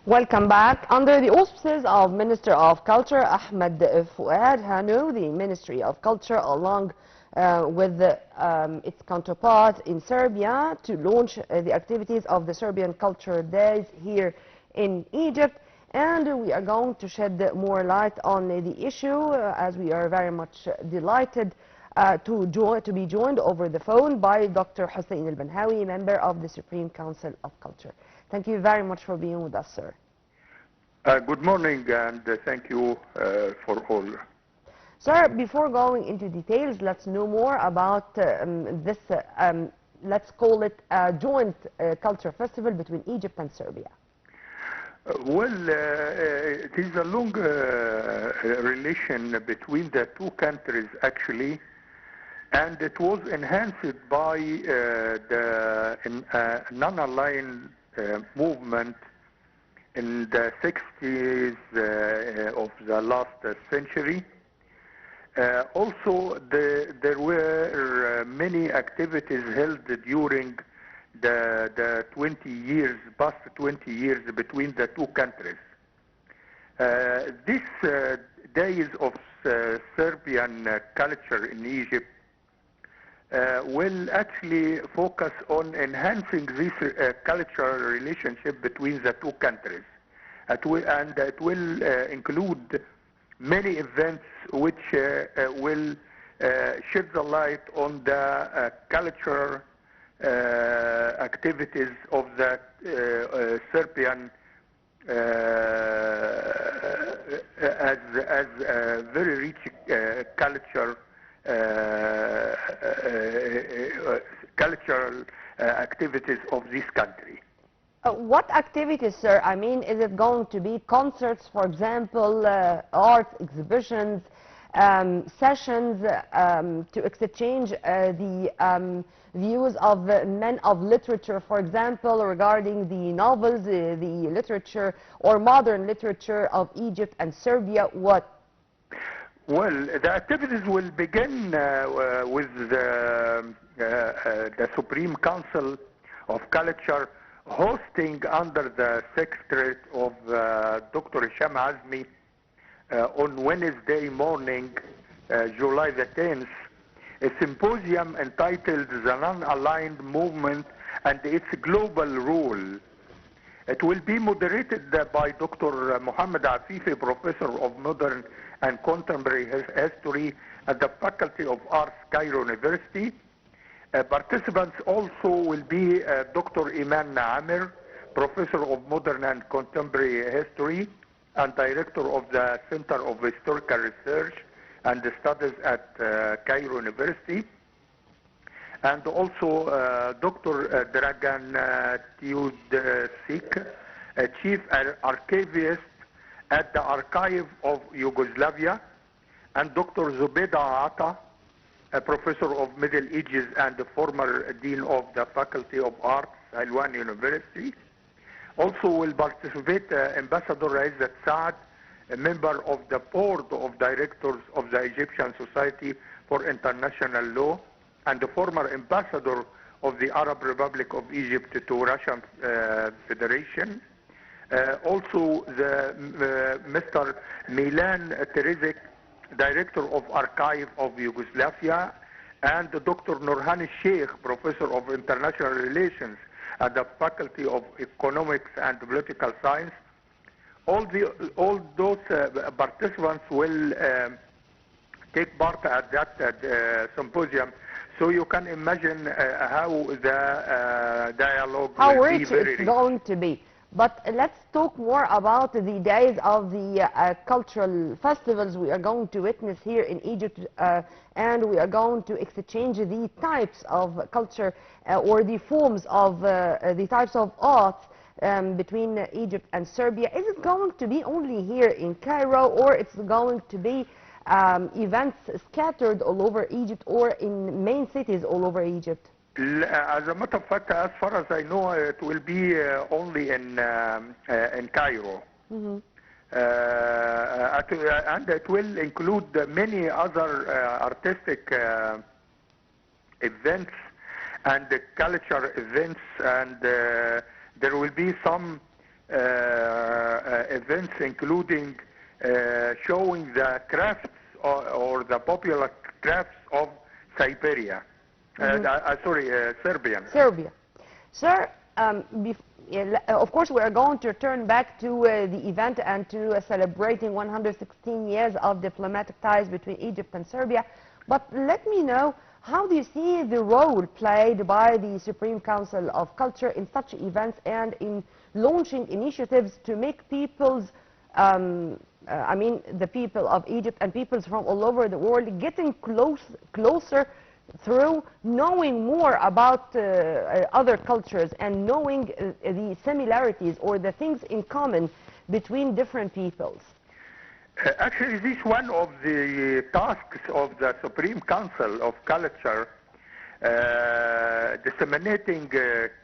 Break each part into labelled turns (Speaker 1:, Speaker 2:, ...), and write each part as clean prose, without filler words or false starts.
Speaker 1: Welcome back. Under the auspices of Minister of Culture Ahmed Fouad Hanu, the Ministry of Culture, along with its counterpart in Serbia, to launch the activities of the Serbian Culture Days here in Egypt. And we are going to shed more light on the issue, as we are very much delighted to be joined over the phone by Dr. Hussein al-Babhawy, member of the Supreme Council of Culture. Thank you very much for being with us, sir.
Speaker 2: Good morning, and thank you for all.
Speaker 1: Sir, before going into details, let's know more about this, let's call it a joint culture festival between Egypt and Serbia.
Speaker 2: It is a long relation between the two countries, actually, and it was enhanced by the non-aligned movement in the 60s of the last century. Also, there were many activities held during the 20 years, past 20 years between the two countries. This days of Serbian culture in Egypt will actually focus on enhancing this cultural relationship between the two countries. And it will include many events which will shed the light on the cultural activities of the Serbian as a very rich cultural activities of this country.
Speaker 1: What activities, sir? I mean, is it going to be concerts, for example, arts exhibitions, sessions to exchange the views of men of literature, for example, regarding the novels, the literature or modern literature of Egypt and Serbia? What?
Speaker 2: Well, the activities will begin with the Supreme Council of Culture hosting under the secretariat of Dr. Hisham Azmi on Wednesday morning, July the 10th, a symposium entitled The Non-Aligned Movement and Its Global Role. It will be moderated by Dr. Muhammad Afifi, Professor of Modern and Contemporary History at the Faculty of Arts, Cairo University. Participants also will be Dr. Iman Amir, Professor of Modern and Contemporary History and Director of the Center of Historical Research and Studies at Cairo University, and also Dr. Dragan Teodosic, Chief Archivist at the Archive of Yugoslavia, and Dr. Zubeda Ata, a Professor of Middle Ages and the former Dean of the Faculty of Arts, Helwan University. Also will participate Ambassador Izzat Saad, a member of the Board of Directors of the Egyptian Society for International Law and the former Ambassador of the Arab Republic of Egypt to Russian Federation. Also Mr. Milan Terezic, Director of Archive of Yugoslavia, and Dr. Nurhan Sheikh, Professor of International Relations at the Faculty of Economics and Political Science. All those participants will take part at that symposium. So you can imagine how the dialogue will be very rich.
Speaker 1: How rich it's going to be. But let's talk more about the days of the cultural festivals we are going to witness here in Egypt, and we are going to exchange the types of culture or the forms of the types of art between Egypt and Serbia. Is it going to be only here in Cairo, or it's going to be events scattered all over Egypt or in main cities all over Egypt?
Speaker 2: As a matter of fact, as far as I know, it will be only in Cairo.
Speaker 1: Mm-hmm.
Speaker 2: And it will include many other artistic events and culture events, and there will be some events, including showing the crafts or the popular crafts of Siberia. Serbian.
Speaker 1: Serbia. Sir, of course we are going to return back to the event and to celebrating 116 years of diplomatic ties between Egypt and Serbia. But let me know, how do you see the role played by the Supreme Council of Culture in such events and in launching initiatives to make people's, the people of Egypt and peoples from all over the world getting closer through knowing more about other cultures and knowing the similarities or the things in common between different peoples?
Speaker 2: Actually, this is one of the tasks of the Supreme Council of Culture, disseminating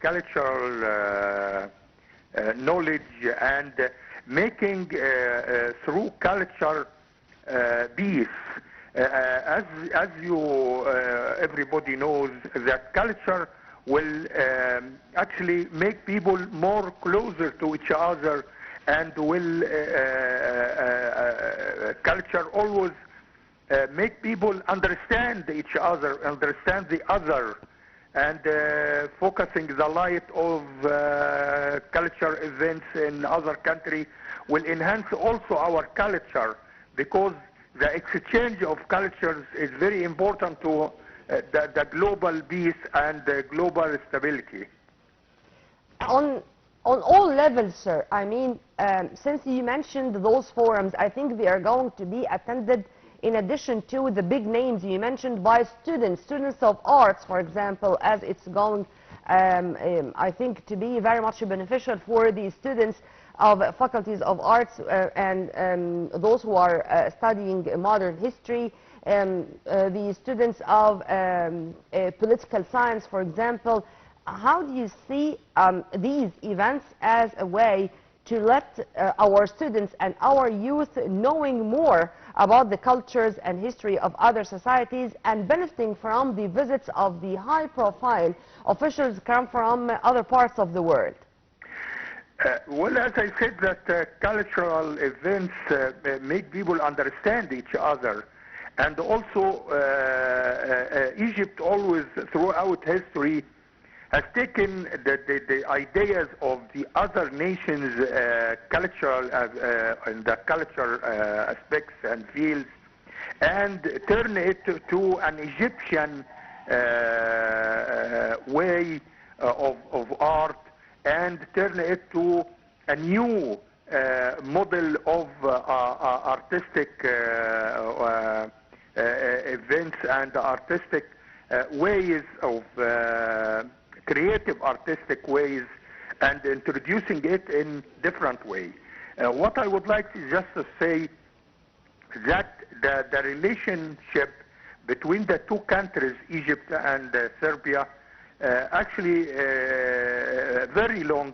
Speaker 2: cultural knowledge and making through culture peace. As everybody knows, that culture will actually make people more closer to each other, and will culture always make people understand each other, understand the other, and focusing the light of culture events in other countries will enhance also our culture, because the exchange of cultures is very important to the global peace and global stability.
Speaker 1: On all levels, sir, since you mentioned those forums, I think they are going to be attended in addition to the big names you mentioned by students of arts, for example, as it's going, I think, to be very much beneficial for the students of faculties of arts and those who are studying modern history, the students of political science, for example. How do you see these events as a way to let our students and our youth knowing more about the cultures and history of other societies and benefiting from the visits of the high-profile officials come from other parts of the world?
Speaker 2: Well, as I said, that cultural events make people understand each other. And also, Egypt always, throughout history, has taken the ideas of the other nations' cultural and the cultural aspects and fields, and turn it to an Egyptian way of art, and turn it to a new model of artistic events and artistic ways of creative artistic ways, and introducing it in different ways. What I would like to just to say that the relationship between the two countries, Egypt and Serbia, actually a very long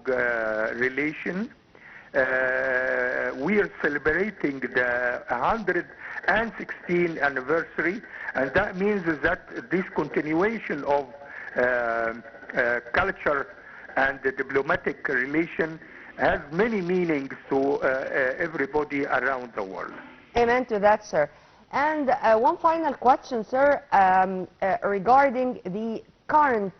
Speaker 2: relation. We are celebrating the 116th anniversary, and that means that this continuation of culture and the diplomatic relation has many meanings to everybody around the world.
Speaker 1: Amen to that, sir. And one final question, sir, regarding the current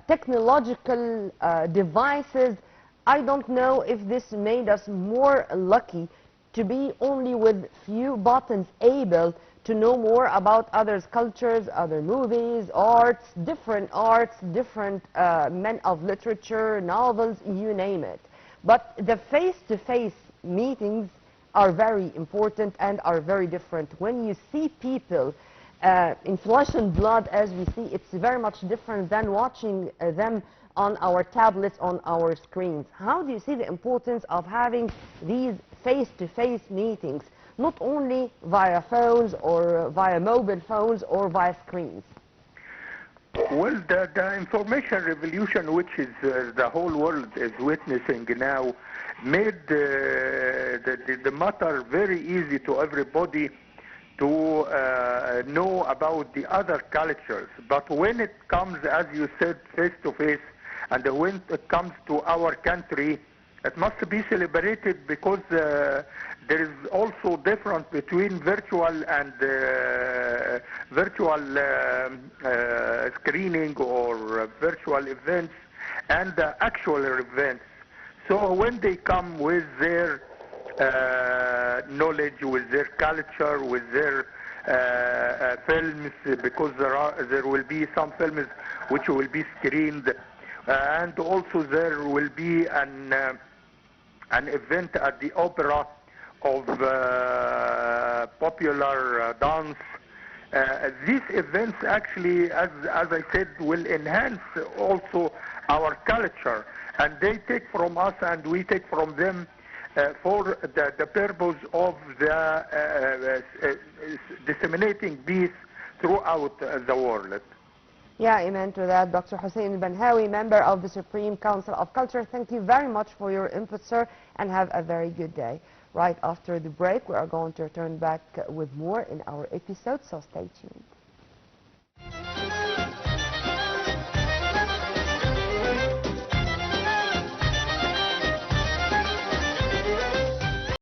Speaker 1: technological devices. I don't know if this made us more lucky to be only with few buttons able to know more about others' cultures, other movies, arts, different men of literature, novels, you name it. But the face-to-face meetings are very important and are very different. When you see people in flesh and blood, as we see, it's very much different than watching them on our tablets, on our screens. How do you see the importance of having these face-to-face meetings, not only via phones or via mobile phones or via screens?
Speaker 2: Well, the information revolution, which is the whole world is witnessing now, made the matter very easy to everybody to know about the other cultures. But when it comes, as you said, face to face, And when it comes to our country, it must be celebrated because there is also difference between virtual and virtual screening or virtual events and actual events. So when they come with their knowledge, with their culture, with their films, because there will be some films which will be screened, and also there will be an event at the opera of popular dance. These events actually, as I said, will enhance also our culture, and they take from us and we take from them for the purpose of disseminating peace throughout the world.
Speaker 1: Yeah, amen to that. Dr. Hussein Babhawy, member of the Supreme Council of Culture, thank you very much for your input, sir, and have a very good day. Right after the break, we are going to return back with more in our episode, so stay tuned.